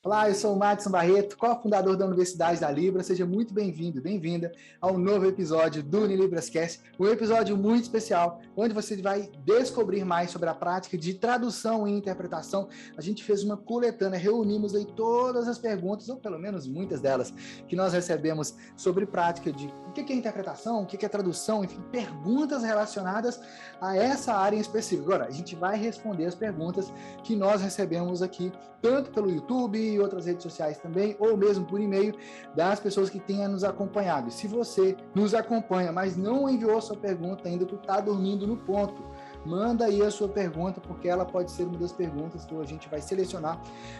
Olá, eu sou o Madison Barreto, cofundador da Universidade da Libra. Seja muito bem-vindo, bem-vinda ao novo episódio do UniLibrasCast, um episódio muito especial, onde você vai descobrir mais sobre a prática de tradução e interpretação. A gente fez uma coletânea, reunimos aí todas as perguntas, ou pelo menos muitas delas, que nós recebemos sobre prática de o que é interpretação, o que é tradução, enfim, perguntas relacionadas a essa área em específico. Agora, a gente vai responder as perguntas que nós recebemos aqui, tanto pelo YouTube e outras redes sociais também, ou mesmo por e-mail, das pessoas que tenham nos acompanhado. E se você nos acompanha, mas não enviou a sua pergunta ainda, tu está dormindo no ponto, manda aí a sua pergunta, porque ela pode ser uma das perguntas que a gente vai selecionar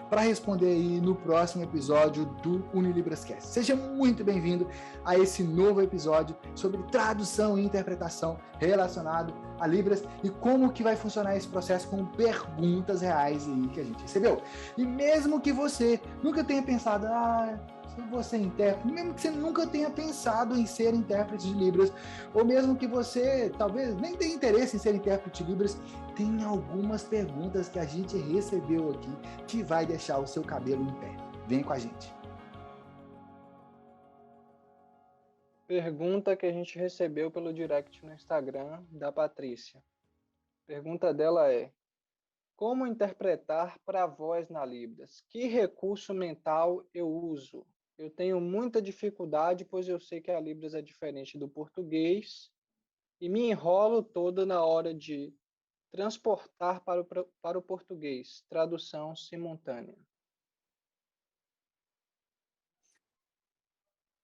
para responder aí no próximo episódio do UniLibrasCast. Seja muito bem-vindo a esse novo episódio sobre tradução e interpretação relacionado a Libras e como que vai funcionar esse processo com perguntas reais aí que a gente recebeu. E mesmo que você nunca tenha pensado, eu vou ser intérprete, mesmo que você nunca tenha pensado em ser intérprete de Libras, ou mesmo que você talvez nem tenha interesse em ser intérprete de Libras, tem algumas perguntas que a gente recebeu aqui que vai deixar o seu cabelo em pé. Vem com a gente. Pergunta que a gente recebeu pelo direct no Instagram da Patrícia. Pergunta dela é: como interpretar para a voz na Libras? Que recurso mental eu uso? Eu tenho muita dificuldade, pois eu sei que a Libras é diferente do português e me enrolo toda na hora de transportar para o português, tradução simultânea.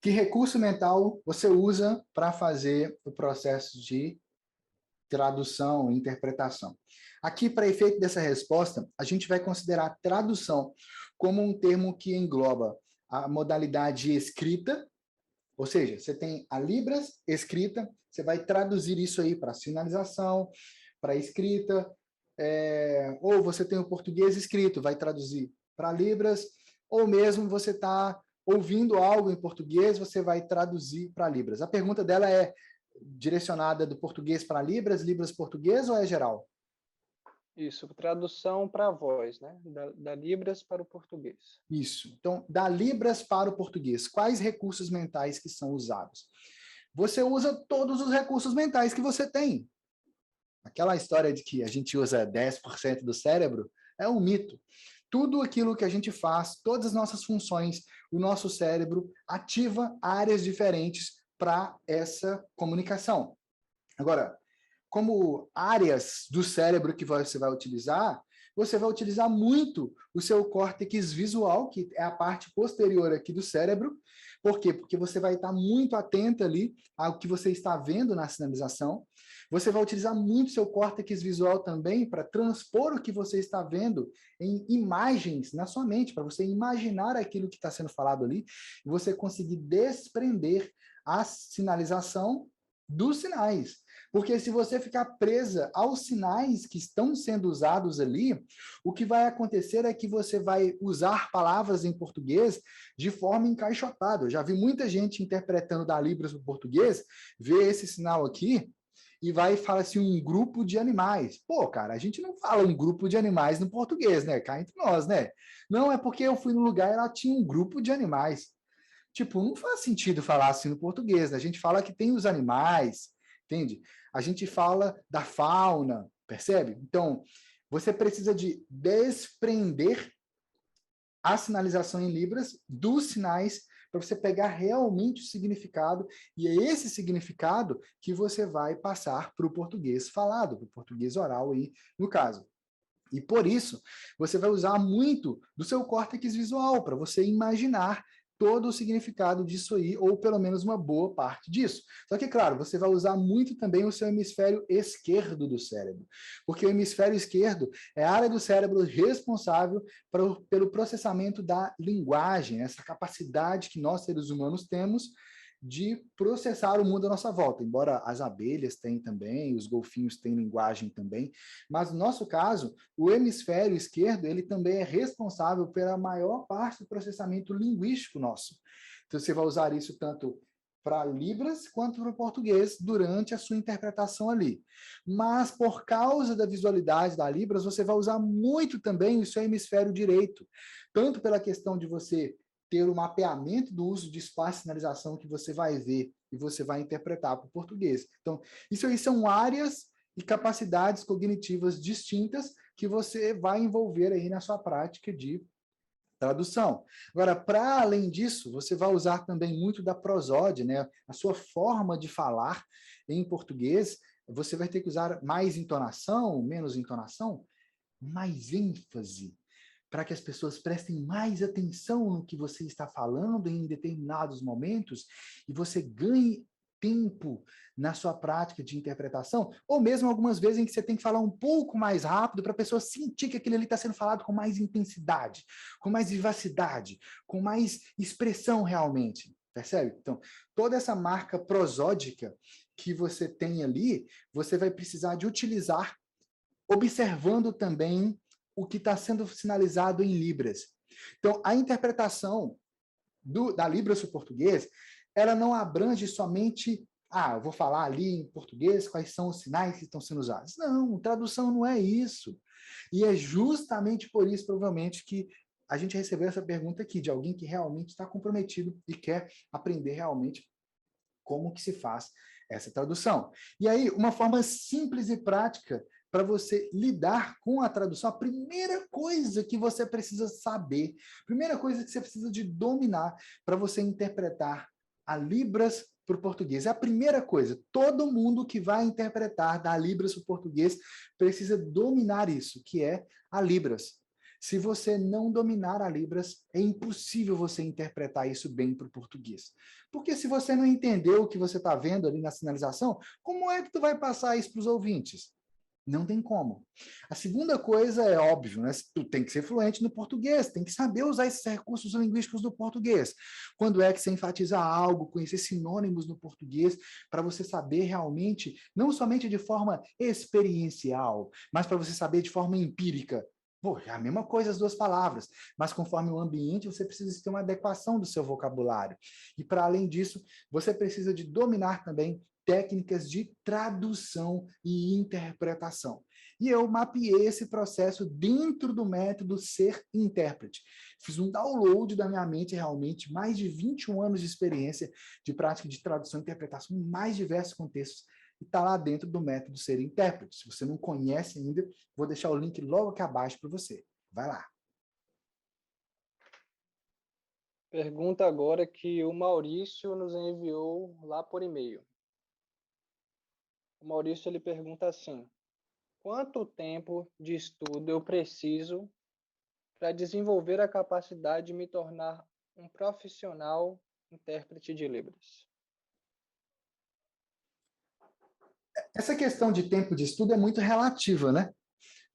Que recurso mental você usa para fazer o processo de tradução e interpretação? Aqui, para efeito dessa resposta, a gente vai considerar tradução como um termo que engloba a modalidade escrita, ou seja, você tem a Libras escrita, você vai traduzir isso aí para sinalização, para escrita, ou você tem o português escrito, vai traduzir para Libras, ou mesmo você está ouvindo algo em português, você vai traduzir para Libras. A pergunta dela é direcionada do português para Libras, Libras português ou é geral? Isso, tradução para a voz, né? Da Libras para o português. Isso. Então, da Libras para o português, quais recursos mentais que são usados? Você usa todos os recursos mentais que você tem. Aquela história de que a gente usa 10% do cérebro é um mito. Tudo aquilo que a gente faz, todas as nossas funções, o nosso cérebro ativa áreas diferentes para essa comunicação. Agora, como áreas do cérebro que você vai utilizar muito o seu córtex visual, que é a parte posterior aqui do cérebro. Por quê? Porque você vai estar muito atento ali ao que você está vendo na sinalização. Você vai utilizar muito seu córtex visual também para transpor o que você está vendo em imagens na sua mente, para você imaginar aquilo que está sendo falado ali e você conseguir desprender a sinalização dos sinais. Porque se você ficar presa aos sinais que estão sendo usados ali, o que vai acontecer é que você vai usar palavras em português de forma encaixotada. Eu já vi muita gente interpretando da Libras para o português, vê esse sinal aqui e vai e fala assim, um grupo de animais. Pô, cara, a gente não fala um grupo de animais no português, né? Cá entre nós, né? Não, é porque eu fui no lugar e lá tinha um grupo de animais. Tipo, não faz sentido falar assim no português, né? A gente fala que tem os animais, entende? A gente fala da fauna, percebe? Então, você precisa de desprender a sinalização em Libras dos sinais para você pegar realmente o significado, e é esse significado que você vai passar para o português falado, para o português oral aí, no caso. E por isso, você vai usar muito do seu córtex visual para você imaginar todo o significado disso aí, ou pelo menos uma boa parte disso. Só que, claro, você vai usar muito também o seu hemisfério esquerdo do cérebro, porque o hemisfério esquerdo é a área do cérebro responsável pelo processamento da linguagem, essa capacidade que nós, seres humanos, temos de processar o mundo à nossa volta, embora as abelhas tenham também, os golfinhos têm linguagem também, mas no nosso caso, o hemisfério esquerdo, ele também é responsável pela maior parte do processamento linguístico nosso. Então, você vai usar isso tanto para Libras quanto para o português durante a sua interpretação ali. Mas, por causa da visualidade da Libras, você vai usar muito também o seu hemisfério direito, tanto pela questão de você ter o mapeamento do uso de espaço e sinalização que você vai ver e você vai interpretar para o português. Então, isso aí são áreas e capacidades cognitivas distintas que você vai envolver aí na sua prática de tradução. Agora, para além disso, você vai usar também muito da prosódia, né? A sua forma de falar em português, você vai ter que usar mais entonação, menos entonação, mais ênfase, para que as pessoas prestem mais atenção no que você está falando em determinados momentos e você ganhe tempo na sua prática de interpretação, ou mesmo algumas vezes em que você tem que falar um pouco mais rápido para a pessoa sentir que aquilo ali está sendo falado com mais intensidade, com mais vivacidade, com mais expressão realmente, percebe? Então, toda essa marca prosódica que você tem ali, você vai precisar de utilizar observando também o que está sendo sinalizado em Libras. Então, a interpretação da Libras para o português, ela não abrange somente, eu vou falar ali em português quais são os sinais que estão sendo usados. Não, tradução não é isso. E é justamente por isso, provavelmente, que a gente recebeu essa pergunta aqui, de alguém que realmente está comprometido e quer aprender realmente como que se faz essa tradução. E aí, uma forma simples e prática para você lidar com a tradução, a primeira coisa que você precisa saber, primeira coisa que você precisa de dominar para você interpretar a Libras para o português. É a primeira coisa. Todo mundo que vai interpretar da Libras para o português precisa dominar isso, que é a Libras. Se você não dominar a Libras, é impossível você interpretar isso bem para o português. Porque se você não entendeu o que você está vendo ali na sinalização, como é que tu vai passar isso para os ouvintes? Não tem como. A segunda coisa é óbvio, né? Tu tem que ser fluente no português, tem que saber usar esses recursos linguísticos do português. Quando é que você enfatiza algo, conhecer sinônimos no português, para você saber realmente, não somente de forma experiencial, mas para você saber de forma empírica. Pô, é a mesma coisa as duas palavras, mas conforme o ambiente, você precisa ter uma adequação do seu vocabulário. E para além disso, você precisa de dominar também técnicas de tradução e interpretação. E eu mapeei esse processo dentro do método Ser Intérprete. Fiz um download da minha mente, realmente, mais de 21 anos de experiência de prática de tradução e interpretação em mais diversos contextos, e está lá dentro do método Ser Intérprete. Se você não conhece ainda, vou deixar o link logo aqui abaixo para você. Vai lá. Pergunta agora que o Maurício nos enviou lá por e-mail. O Maurício ele pergunta assim: quanto tempo de estudo eu preciso para desenvolver a capacidade de me tornar um profissional intérprete de Libras? Essa questão de tempo de estudo é muito relativa, né?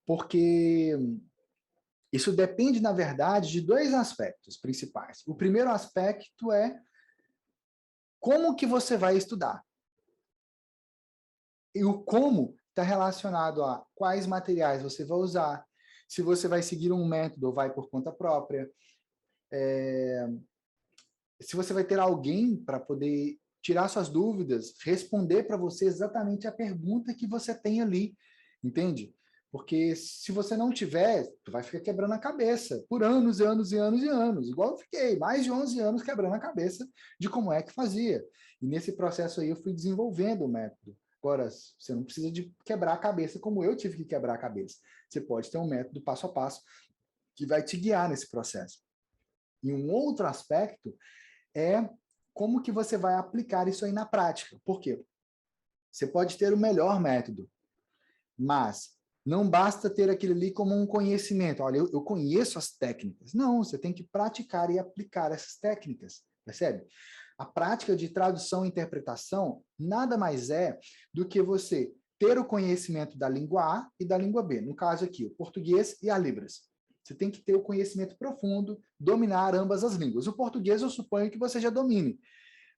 Porque isso depende, na verdade, de dois aspectos principais. O primeiro aspecto é como que você vai estudar. E o como está relacionado a quais materiais você vai usar, se você vai seguir um método ou vai por conta própria, se você vai ter alguém para poder tirar suas dúvidas, responder para você exatamente a pergunta que você tem ali, entende? Porque se você não tiver, tu vai ficar quebrando a cabeça por anos e anos e anos e anos. Igual eu fiquei, mais de 11 anos quebrando a cabeça de como é que fazia. E nesse processo aí eu fui desenvolvendo o método. Agora, você não precisa de quebrar a cabeça como eu tive que quebrar a cabeça. Você pode ter um método passo a passo que vai te guiar nesse processo. E um outro aspecto é como que você vai aplicar isso aí na prática. Por quê? Você pode ter o melhor método, mas não basta ter aquilo ali como um conhecimento. Olha, eu conheço as técnicas. Não, você tem que praticar e aplicar essas técnicas, percebe? A prática de tradução e interpretação nada mais é do que você ter o conhecimento da língua A e da língua B. No caso aqui, o português e a Libras. Você tem que ter o conhecimento profundo, dominar ambas as línguas. O português eu suponho que você já domine.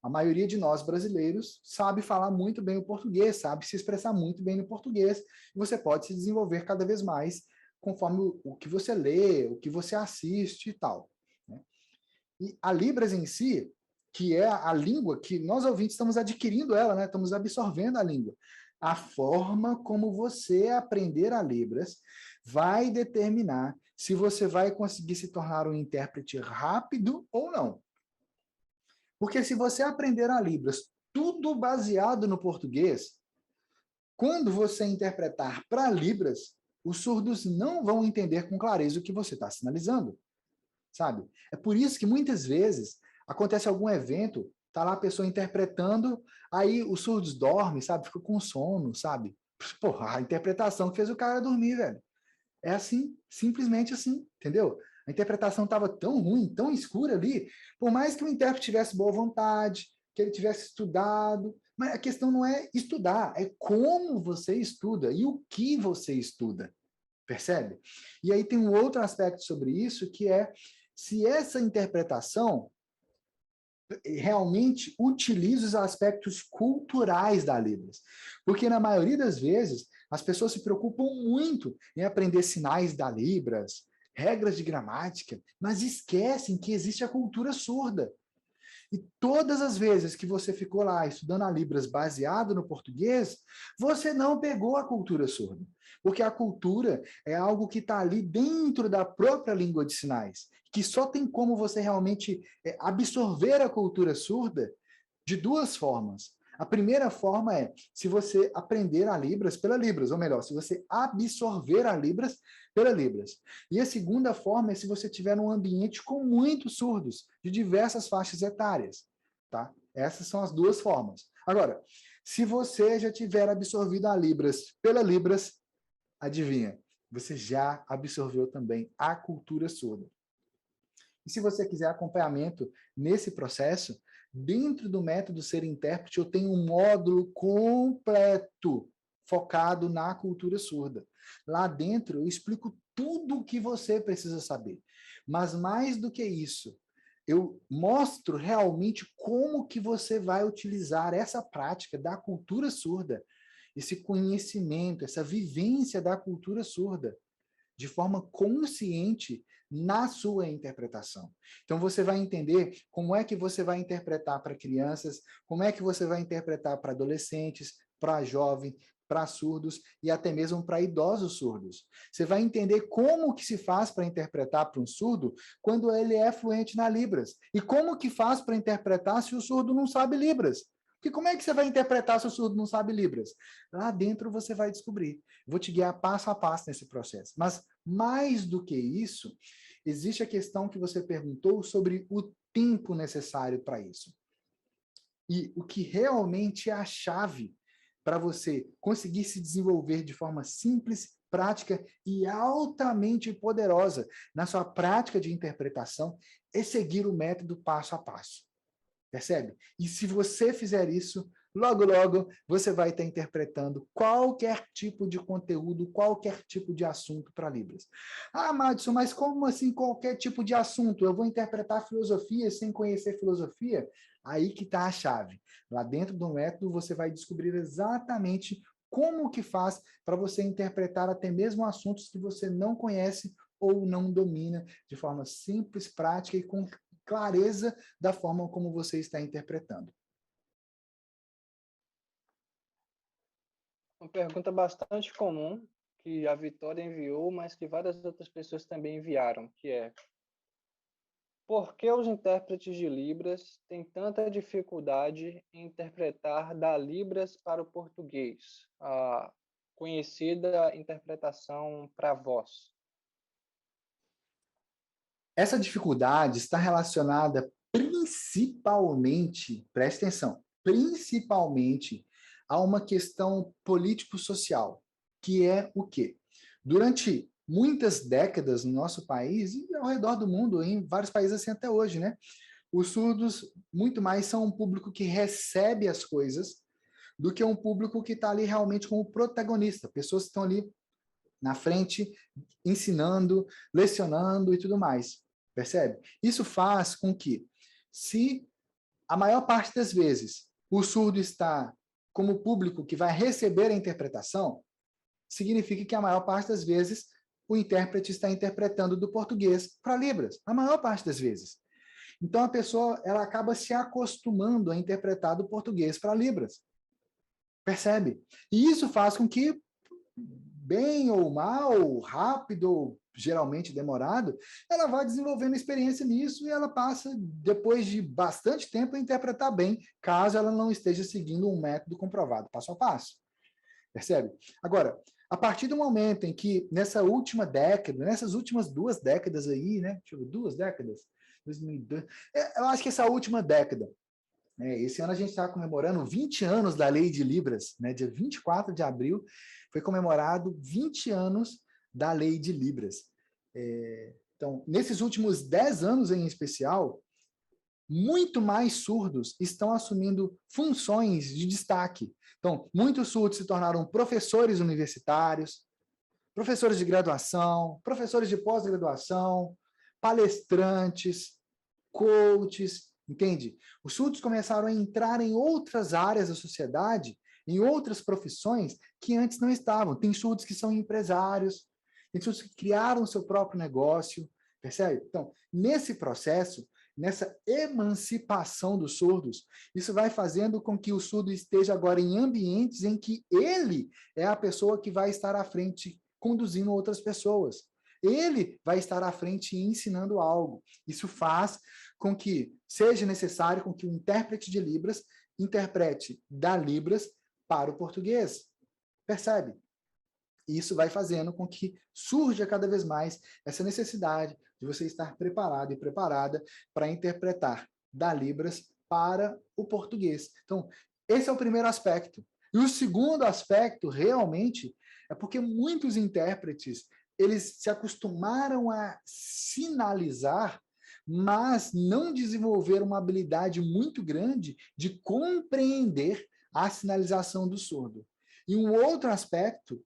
A maioria de nós brasileiros sabe falar muito bem o português, sabe se expressar muito bem no português, e você pode se desenvolver cada vez mais conforme o que você lê, o que você assiste e tal. Né? E a Libras em si, que é a língua, que nós ouvintes estamos adquirindo ela, né? Estamos absorvendo a língua. A forma como você aprender a Libras vai determinar se você vai conseguir se tornar um intérprete rápido ou não. Porque se você aprender a Libras tudo baseado no português, quando você interpretar para Libras, os surdos não vão entender com clareza o que você está sinalizando, sabe? É por isso que muitas vezes acontece algum evento, tá lá a pessoa interpretando, aí os surdos dormem, sabe? Fica com sono, sabe? Porra, a interpretação que fez o cara dormir, velho. É assim, simplesmente assim, entendeu? A interpretação estava tão ruim, tão escura ali, por mais que o intérprete tivesse boa vontade, que ele tivesse estudado, mas a questão não é estudar, é como você estuda e o que você estuda, percebe? E aí tem um outro aspecto sobre isso, que é se essa interpretação realmente utiliza os aspectos culturais da Libras. Porque na maioria das vezes, as pessoas se preocupam muito em aprender sinais da Libras, regras de gramática, mas esquecem que existe a cultura surda. E todas as vezes que você ficou lá estudando a Libras baseado no português, você não pegou a cultura surda. Porque a cultura é algo que está ali dentro da própria língua de sinais, que só tem como você realmente absorver a cultura surda de duas formas. A primeira forma é se você aprender a Libras pela Libras, ou melhor, se você absorver a Libras pela Libras. E a segunda forma é se você estiver num ambiente com muitos surdos, de diversas faixas etárias. Tá? Essas são as duas formas. Agora, se você já tiver absorvido a Libras pela Libras, adivinha, você já absorveu também a cultura surda. E se você quiser acompanhamento nesse processo, dentro do método Ser Intérprete, eu tenho um módulo completo focado na cultura surda. Lá dentro eu explico tudo o que você precisa saber. Mas mais do que isso, eu mostro realmente como que você vai utilizar essa prática da cultura surda, esse conhecimento, essa vivência da cultura surda, de forma consciente na sua interpretação. Então você vai entender como é que você vai interpretar para crianças, como é que você vai interpretar para adolescentes, para jovens, para surdos e até mesmo para idosos surdos. Você vai entender como que se faz para interpretar para um surdo quando ele é fluente na Libras. E como que faz para interpretar se o surdo não sabe Libras. Porque como é que você vai interpretar se o surdo não sabe Libras? Lá dentro você vai descobrir. Vou te guiar passo a passo nesse processo. Mas mais do que isso, existe a questão que você perguntou sobre o tempo necessário para isso. E o que realmente é a chave para você conseguir se desenvolver de forma simples, prática e altamente poderosa na sua prática de interpretação é seguir o método passo a passo. Percebe? E se você fizer isso, logo, logo, você vai estar interpretando qualquer tipo de conteúdo, qualquer tipo de assunto para Libras. Ah, Madison, mas como assim qualquer tipo de assunto? Eu vou interpretar filosofia sem conhecer filosofia? Aí que está a chave. Lá dentro do método, você vai descobrir exatamente como que faz para você interpretar até mesmo assuntos que você não conhece ou não domina de forma simples, prática e com clareza da forma como você está interpretando. Uma pergunta bastante comum que a Vitória enviou, mas que várias outras pessoas também enviaram, que é: por que os intérpretes de Libras têm tanta dificuldade em interpretar da Libras para o português, a conhecida interpretação para voz? Essa dificuldade está relacionada principalmente, preste atenção, principalmente a uma questão político-social, que é o quê? Durante muitas décadas no nosso país e ao redor do mundo, em vários países assim até hoje, né? Os surdos muito mais são um público que recebe as coisas do que um público que está ali realmente como protagonista, pessoas que estão ali na frente, ensinando, lecionando e tudo mais. Percebe? Isso faz com que, se a maior parte das vezes o surdo está como público que vai receber a interpretação, significa que a maior parte das vezes o intérprete está interpretando do português para Libras. A maior parte das vezes. Então, a pessoa ela acaba se acostumando a interpretar do português para Libras. Percebe? E isso faz com que, bem ou mal, rápido ou geralmente demorado, ela vai desenvolvendo experiência nisso e ela passa, depois de bastante tempo, a interpretar bem, caso ela não esteja seguindo um método comprovado, passo a passo. Percebe? Agora, a partir do momento em que, nessa última década, nessas últimas 2 décadas aí, né? Deixa eu ver, 2 décadas? 2002. Eu acho que essa última década, esse ano a gente está comemorando 20 anos da Lei de Libras, né? Dia 24 de abril foi comemorado 20 anos da Lei de Libras. Então, nesses últimos 10 anos em especial, muito mais surdos estão assumindo funções de destaque. Então, muitos surdos se tornaram professores universitários, professores de graduação, professores de pós-graduação, palestrantes, coaches, entende? Os surdos começaram a entrar em outras áreas da sociedade, em outras profissões que antes não estavam. Tem surdos que são empresários, tem surdos que criaram seu próprio negócio, percebe? Então, nesse processo, nessa emancipação dos surdos, isso vai fazendo com que o surdo esteja agora em ambientes em que ele é a pessoa que vai estar à frente conduzindo outras pessoas. Ele vai estar à frente ensinando algo. Isso faz com que seja necessário com que o intérprete de Libras interprete da Libras para o português. Percebe? Isso vai fazendo com que surja cada vez mais essa necessidade de você estar preparado e preparada para interpretar da Libras para o português. Então, esse é o primeiro aspecto. E o segundo aspecto, realmente, é porque muitos intérpretes, eles se acostumaram a sinalizar, mas não desenvolveram uma habilidade muito grande de compreender a sinalização do surdo. E um outro aspecto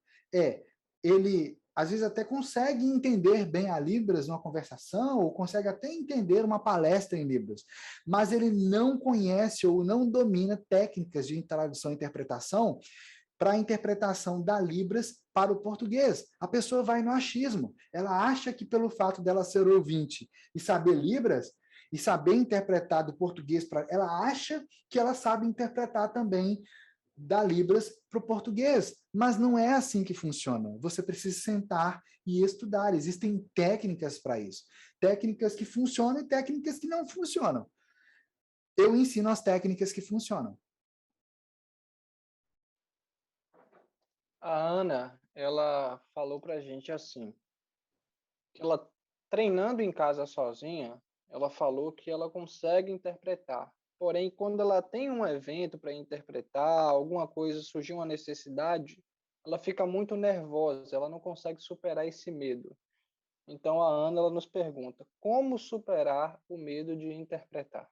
ele às vezes até consegue entender bem a Libras numa conversação, ou consegue até entender uma palestra em Libras, mas ele não conhece ou não domina técnicas de tradução e interpretação para a interpretação da Libras para o português. A pessoa vai no achismo. Ela acha que pelo fato dela ser ouvinte e saber Libras, e saber interpretar do português para ela acha que ela sabe interpretar também da Libras para o português, mas não é assim que funciona. Você precisa sentar e estudar. Existem técnicas para isso. Técnicas que funcionam e técnicas que não funcionam. Eu ensino as técnicas que funcionam. A Ana, ela falou pra gente assim, que ela treinando em casa sozinha, ela falou que ela consegue interpretar. Porém, quando ela tem um evento para interpretar, alguma coisa, surgiu uma necessidade, ela fica muito nervosa, ela não consegue superar esse medo. Então a Ana ela nos pergunta: como superar o medo de interpretar?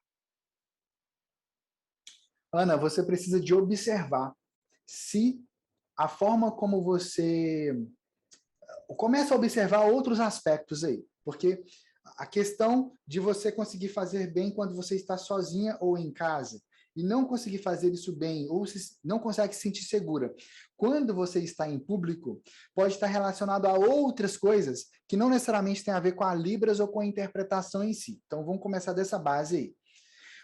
Ana, você precisa de observar se a forma como você começa a observar outros aspectos aí, porque a questão de você conseguir fazer bem quando você está sozinha ou em casa e não conseguir fazer isso bem ou não consegue se sentir segura quando você está em público pode estar relacionado a outras coisas que não necessariamente tem a ver com a Libras ou com a interpretação em si. Então vamos começar dessa base aí.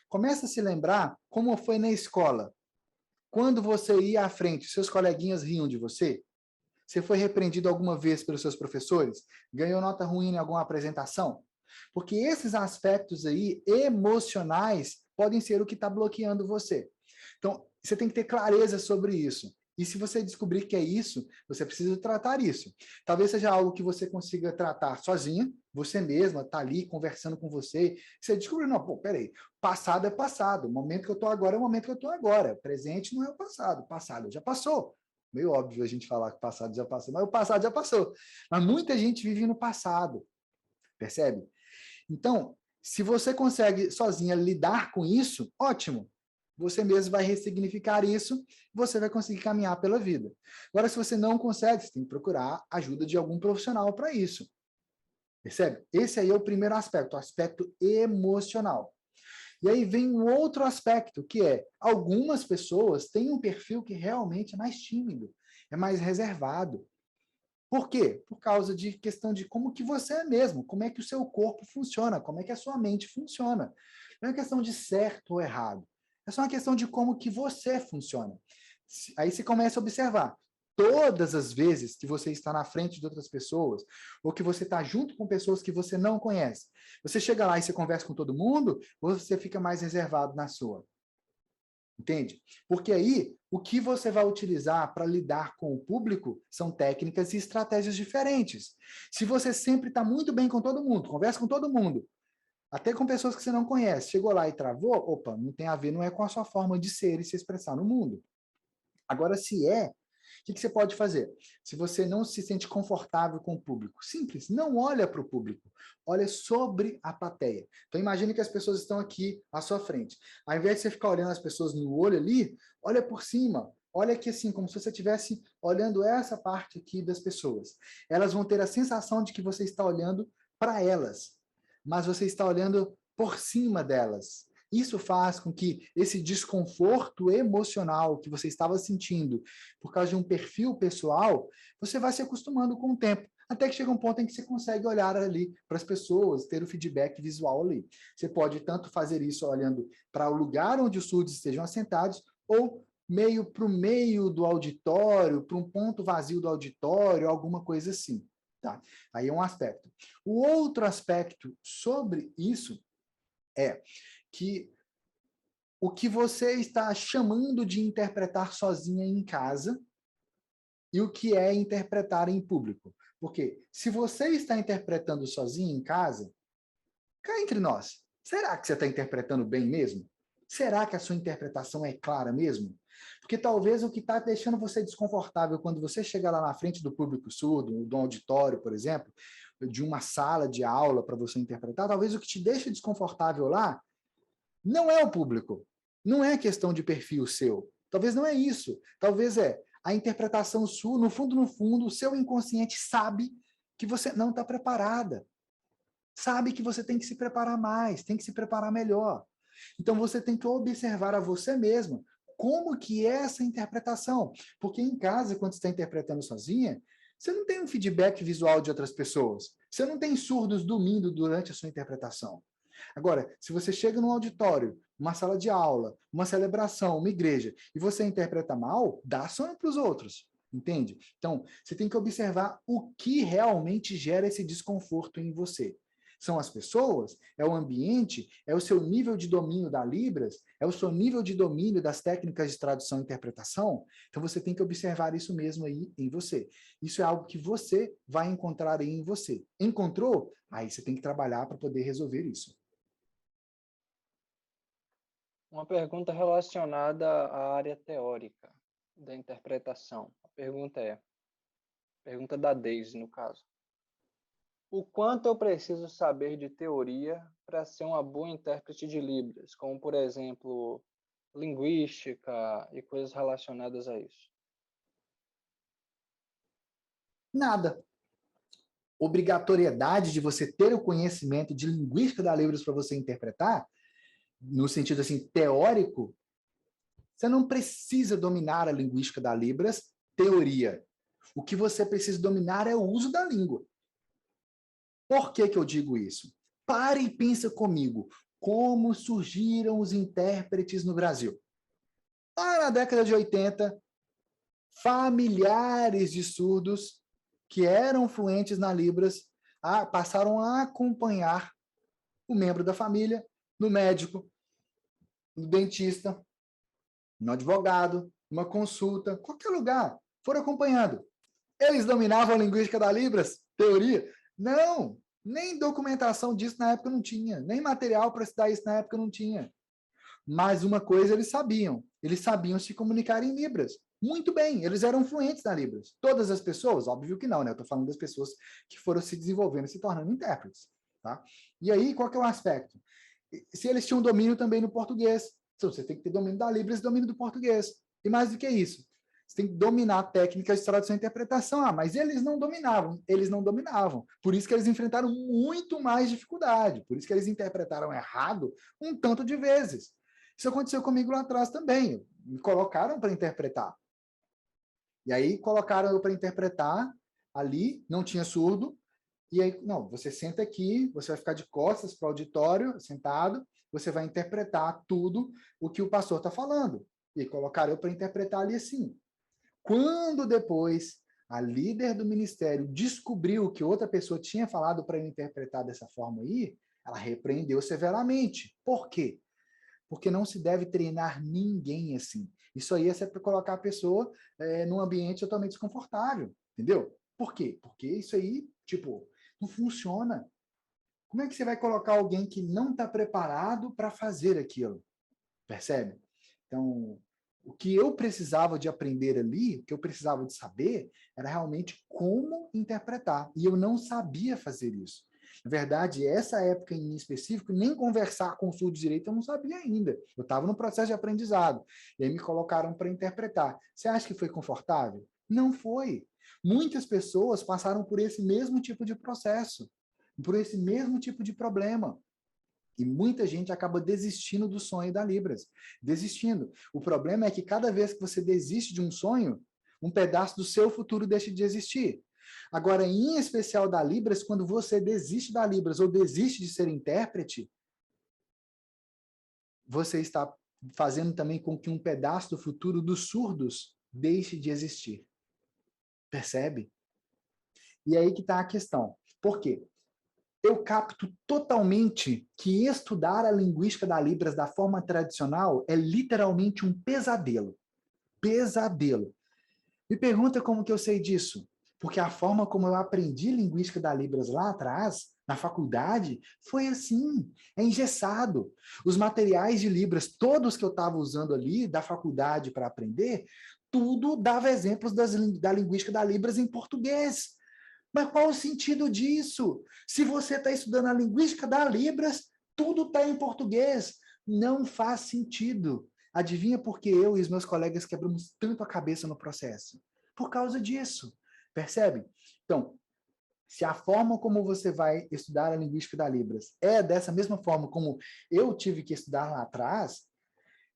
Começa a se lembrar como foi na escola. Quando você ia à frente, seus coleguinhas riam de você? Você foi repreendido alguma vez pelos seus professores? Ganhou nota ruim em alguma apresentação? Porque esses aspectos aí, emocionais, podem ser o que está bloqueando você. Então, você tem que ter clareza sobre isso. E se você descobrir que é isso, você precisa tratar isso. Talvez seja algo que você consiga tratar sozinha, você mesma, tá ali conversando com você. Você descobriu, não, pô, peraí, passado é passado. O momento que eu estou agora é o momento que eu estou agora. Presente não é o passado. Passado já passou. Meio óbvio a gente falar que o passado já passou, mas o passado já passou. Mas muita gente vive no passado, percebe? Então, se você consegue sozinha lidar com isso, ótimo. Você mesmo vai ressignificar isso, você vai conseguir caminhar pela vida. Agora, se você não consegue, você tem que procurar ajuda de algum profissional para isso. Percebe? Esse aí é o primeiro aspecto, o aspecto emocional. E aí vem um outro aspecto, que é, algumas pessoas têm um perfil que realmente é mais tímido, é mais reservado. Por quê? Por causa de questão de como que você é mesmo, como é que o seu corpo funciona, como é que a sua mente funciona. Não é questão de certo ou errado. É só uma questão de como que você funciona. Aí você começa a observar. Todas as vezes que você está na frente de outras pessoas, ou que você está junto com pessoas que você não conhece, você chega lá e você conversa com todo mundo, ou você fica mais reservado na sua? Entende? Porque aí, o que você vai utilizar para lidar com o público são técnicas e estratégias diferentes. Se você sempre está muito bem com todo mundo, conversa com todo mundo, até com pessoas que você não conhece, chegou lá e travou, opa, não tem a ver, não é com a sua forma de ser e se expressar no mundo. Agora, se é, o que você pode fazer? Se você não se sente confortável com o público, simples, não olha para o público, olha sobre a plateia. Então imagine que as pessoas estão aqui à sua frente. Ao invés de você ficar olhando as pessoas no olho ali, olha por cima. Olha aqui assim, como se você estivesse olhando essa parte aqui das pessoas. Elas vão ter a sensação de que você está olhando para elas, mas você está olhando por cima delas. Isso faz com que esse desconforto emocional que você estava sentindo por causa de um perfil pessoal, você vai se acostumando com o tempo, até que chega um ponto em que você consegue olhar ali para as pessoas, ter o feedback visual ali. Você pode tanto fazer isso olhando para o lugar onde os surdos estejam assentados, ou meio para o meio do auditório, para um ponto vazio do auditório, alguma coisa assim. Tá? Aí é um aspecto. O outro aspecto sobre isso é que o que você está chamando de interpretar sozinha em casa e o que é interpretar em público. Porque se você está interpretando sozinha em casa, cá entre nós, será que você está interpretando bem mesmo? Será que a sua interpretação é clara mesmo? Porque talvez o que está deixando você desconfortável quando você chega lá na frente do público surdo, do auditório, por exemplo, de uma sala de aula para você interpretar, talvez o que te deixa desconfortável lá não é o público, não é questão de perfil seu. Talvez não é isso. Talvez é a interpretação sua, no fundo, o seu inconsciente sabe que você não está preparada. Sabe que você tem que se preparar mais, tem que se preparar melhor. Então você tem que observar a você mesma como que é essa interpretação. Porque em casa, quando você está interpretando sozinha, você não tem um feedback visual de outras pessoas. Você não tem surdos dormindo durante a sua interpretação. Agora, se você chega num auditório, uma sala de aula, uma celebração, uma igreja, e você interpreta mal, dá sono para os outros, entende? Então, você tem que observar o que realmente gera esse desconforto em você. São as pessoas? É o ambiente? É o seu nível de domínio da Libras? É o seu nível de domínio das técnicas de tradução e interpretação? Então, você tem que observar isso mesmo aí em você. Isso é algo que você vai encontrar aí em você. Encontrou? Aí você tem que trabalhar para poder resolver isso. Uma pergunta relacionada à área teórica da interpretação. A pergunta da Daisy, no caso. O quanto eu preciso saber de teoria para ser uma boa intérprete de Libras, como, por exemplo, linguística e coisas relacionadas a isso? Nada. Obrigatoriedade de você ter o conhecimento de linguística da Libras para você interpretar, no sentido assim teórico, você não precisa dominar a linguística da Libras, teoria. O que você precisa dominar é o uso da língua. Por que eu digo isso? Pare e pensa comigo. Como surgiram os intérpretes no Brasil? Lá na década de 80, familiares de surdos que eram fluentes na Libras passaram a acompanhar o membro da família no médico, no dentista, no advogado, numa consulta, qualquer lugar. Foram acompanhando. Eles dominavam a linguística da Libras? Teoria? Não! Nem documentação disso na época não tinha. Nem material para estudar isso na época não tinha. Mas uma coisa eles sabiam se comunicar em Libras. Muito bem, eles eram fluentes na Libras. Todas as pessoas? Óbvio que não, né? Eu estou falando das pessoas que foram se desenvolvendo e se tornando intérpretes. Tá? E aí, qual que é o aspecto? Se eles tinham domínio também no português, então você tem que ter domínio da Libras e domínio do português. E mais do que isso, você tem que dominar técnicas de tradução e interpretação. Mas eles não dominavam. Eles não dominavam. Por isso que eles enfrentaram muito mais dificuldade. Por isso que eles interpretaram errado um tanto de vezes. Isso aconteceu comigo lá atrás também. Me colocaram para interpretar. E aí colocaram eu para interpretar, ali, não tinha surdo, e aí, não, você senta aqui, você vai ficar de costas para o auditório, sentado, você vai interpretar tudo o que o pastor está falando. E colocaram eu para interpretar ali assim. Quando depois a líder do ministério descobriu que outra pessoa tinha falado para eu interpretar dessa forma aí, ela repreendeu severamente. Por quê? Porque não se deve treinar ninguém assim. Isso aí é sempre colocar a pessoa num ambiente totalmente desconfortável, entendeu? Por quê? Porque isso aí, tipo, não funciona. Como é que você vai colocar alguém que não está preparado para fazer aquilo? Percebe? Então, o que eu precisava de aprender ali, o que eu precisava de saber, era realmente como interpretar. E eu não sabia fazer isso. Na verdade, essa época em específico, nem conversar com o surdo direito eu não sabia ainda. Eu estava no processo de aprendizado. E aí me colocaram para interpretar. Você acha que foi confortável? Não foi. Muitas pessoas passaram por esse mesmo tipo de processo, por esse mesmo tipo de problema. E muita gente acaba desistindo do sonho da Libras. Desistindo. O problema é que cada vez que você desiste de um sonho, um pedaço do seu futuro deixa de existir. Agora, em especial da Libras, quando você desiste da Libras ou desiste de ser intérprete, você está fazendo também com que um pedaço do futuro dos surdos deixe de existir. Percebe? E aí que está a questão. Por quê? Eu capto totalmente que estudar a linguística da Libras da forma tradicional é literalmente um pesadelo. Pesadelo. Me pergunta como que eu sei disso? Porque a forma como eu aprendi linguística da Libras lá atrás, na faculdade, foi assim, é engessado. Os materiais de Libras, todos que eu estava usando ali, da faculdade para aprender, tudo dava exemplos da linguística da Libras em português. Mas qual o sentido disso? Se você está estudando a linguística da Libras, tudo está em português. Não faz sentido. Adivinha por que eu e os meus colegas quebramos tanto a cabeça no processo? Por causa disso. Percebe? Então, se a forma como você vai estudar a linguística da Libras é dessa mesma forma como eu tive que estudar lá atrás,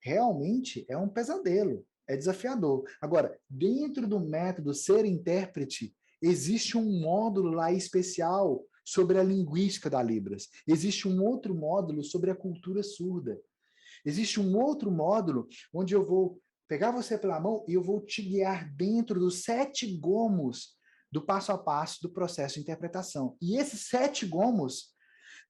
realmente é um pesadelo, é desafiador. Agora, dentro do método ser intérprete, existe um módulo lá especial sobre a linguística da Libras. Existe um outro módulo sobre a cultura surda. Existe um outro módulo onde eu vou pegar você pela mão e eu vou te guiar dentro dos 7 gomos do passo a passo do processo de interpretação. E esses 7 gomos,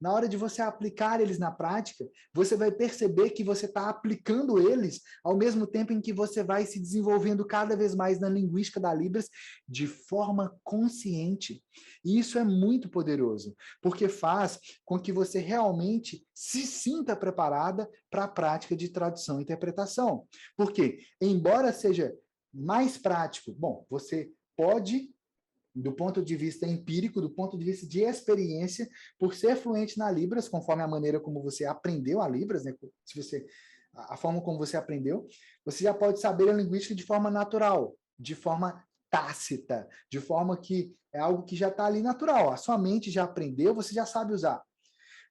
na hora de você aplicar eles na prática, você vai perceber que você está aplicando eles ao mesmo tempo em que você vai se desenvolvendo cada vez mais na linguística da Libras de forma consciente. E isso é muito poderoso, porque faz com que você realmente se sinta preparada para a prática de tradução e interpretação. Porque, embora seja mais prático, bom, você pode do ponto de vista empírico, do ponto de vista de experiência, por ser fluente na Libras, conforme a maneira como você aprendeu a Libras, né? Se você, a forma como você aprendeu, você já pode saber a linguística de forma natural, de forma tácita, de forma que é algo que já está ali natural. A sua mente já aprendeu, você já sabe usar.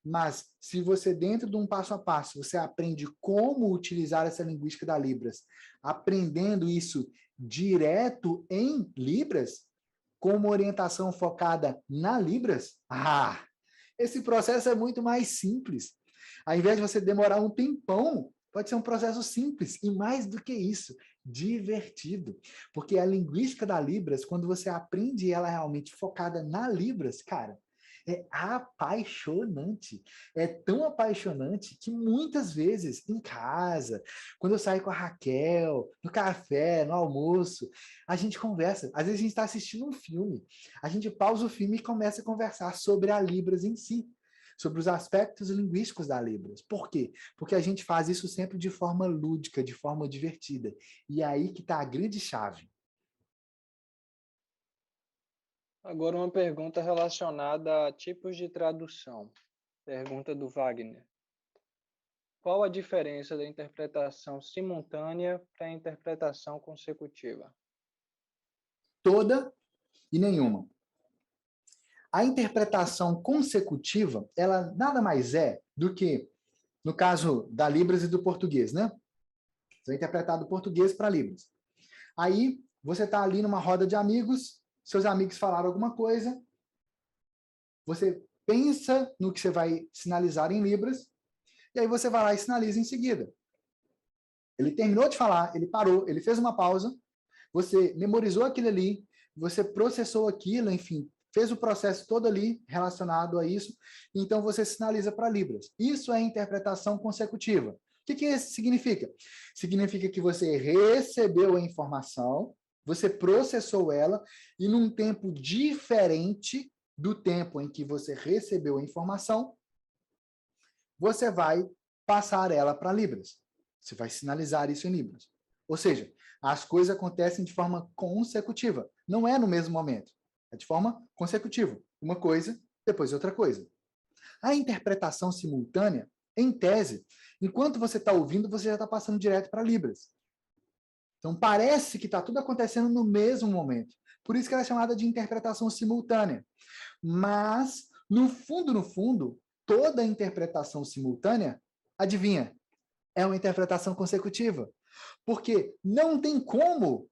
Mas se você, dentro de um passo a passo, você aprende como utilizar essa linguística da Libras, aprendendo isso direto em Libras, com uma orientação focada na Libras, esse processo é muito mais simples. Ao invés de você demorar um tempão, pode ser um processo simples e, mais do que isso, divertido. Porque a linguística da Libras, quando você aprende ela realmente focada na Libras, cara, é apaixonante. É tão apaixonante que muitas vezes em casa, quando eu saio com a Raquel, no café, no almoço, a gente conversa. Às vezes a gente está assistindo um filme, a gente pausa o filme e começa a conversar sobre a Libras em si, sobre os aspectos linguísticos da Libras. Por quê? Porque a gente faz isso sempre de forma lúdica, de forma divertida. E é aí que está a grande chave. Agora uma pergunta relacionada a tipos de tradução. Pergunta do Wagner. Qual a diferença da interpretação simultânea para a interpretação consecutiva? Toda e nenhuma. A interpretação consecutiva, ela nada mais é do que, no caso da Libras e do português, né? Você vai interpretar do português para Libras. Aí, você está ali numa roda de amigos, seus amigos falaram alguma coisa, você pensa no que você vai sinalizar em Libras, e aí você vai lá e sinaliza em seguida. Ele terminou de falar, ele parou, ele fez uma pausa, você memorizou aquilo ali, você processou aquilo, enfim, fez o processo todo ali relacionado a isso, então você sinaliza para Libras. Isso é interpretação consecutiva. O que isso significa? Significa que você recebeu a informação, você processou ela, e num tempo diferente do tempo em que você recebeu a informação, você vai passar ela para Libras. Você vai sinalizar isso em Libras. Ou seja, as coisas acontecem de forma consecutiva. Não é no mesmo momento. É de forma consecutiva. Uma coisa, depois outra coisa. A interpretação simultânea, em tese, enquanto você está ouvindo, você já está passando direto para Libras. Então, parece que está tudo acontecendo no mesmo momento. Por isso que ela é chamada de interpretação simultânea. Mas, no fundo, toda interpretação simultânea, adivinha, é uma interpretação consecutiva. Porque não tem como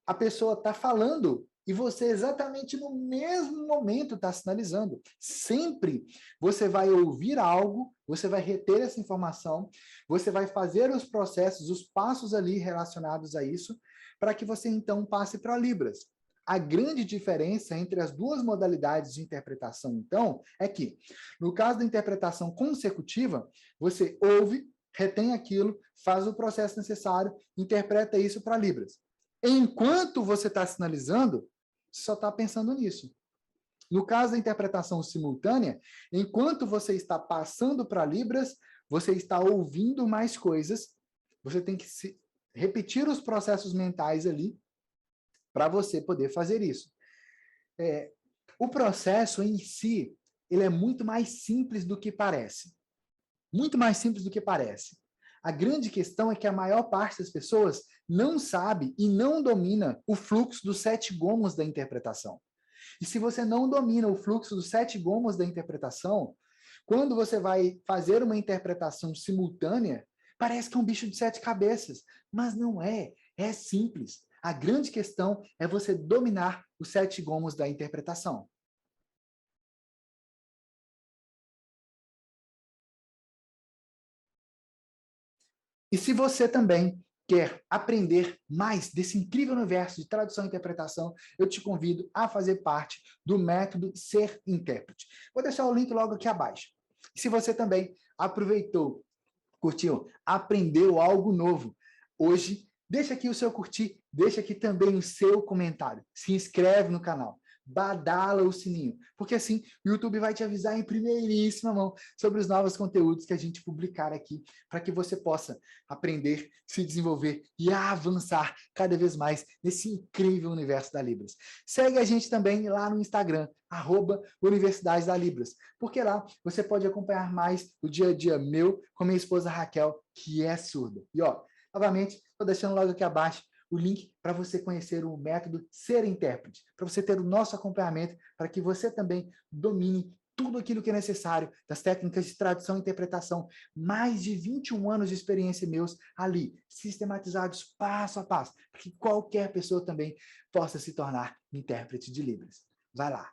a pessoa estar falando e você exatamente no mesmo momento está sinalizando. Sempre você vai ouvir algo, você vai reter essa informação, você vai fazer os processos, os passos ali relacionados a isso, para que você então passe para Libras. A grande diferença entre as duas modalidades de interpretação, então, é que, no caso da interpretação consecutiva, você ouve, retém aquilo, faz o processo necessário, interpreta isso para Libras. Enquanto você está sinalizando, você só está pensando nisso. No caso da interpretação simultânea, enquanto você está passando para Libras, você está ouvindo mais coisas, você tem que repetir os processos mentais ali para você poder fazer isso. O processo em si, ele é muito mais simples do que parece. Muito mais simples do que parece. A grande questão é que a maior parte das pessoas não sabe e não domina o fluxo dos 7 gomos da interpretação. E se você não domina o fluxo dos 7 gomos da interpretação, quando você vai fazer uma interpretação simultânea, parece que é um bicho de 7 cabeças. Mas não é. É simples. A grande questão é você dominar os 7 gomos da interpretação. E se você também quer aprender mais desse incrível universo de tradução e interpretação, eu te convido a fazer parte do método Ser Intérprete. Vou deixar o link logo aqui abaixo. E se você também aproveitou, curtiu, aprendeu algo novo hoje, deixa aqui o seu curtir, deixa aqui também o seu comentário, se inscreve no canal, badala o sininho, porque assim o YouTube vai te avisar em primeiríssima mão sobre os novos conteúdos que a gente publicar aqui, para que você possa aprender, se desenvolver e avançar cada vez mais nesse incrível universo da Libras. Segue a gente também lá no Instagram, @Universidade da Libras, porque lá você pode acompanhar mais o dia a dia meu com minha esposa Raquel, que é surda. E ó, novamente, estou deixando logo aqui abaixo o link para você conhecer o método Ser Intérprete, para você ter o nosso acompanhamento, para que você também domine tudo aquilo que é necessário das técnicas de tradução e interpretação, mais de 21 anos de experiência meus ali, sistematizados passo a passo, para que qualquer pessoa também possa se tornar intérprete de Libras. Vai lá!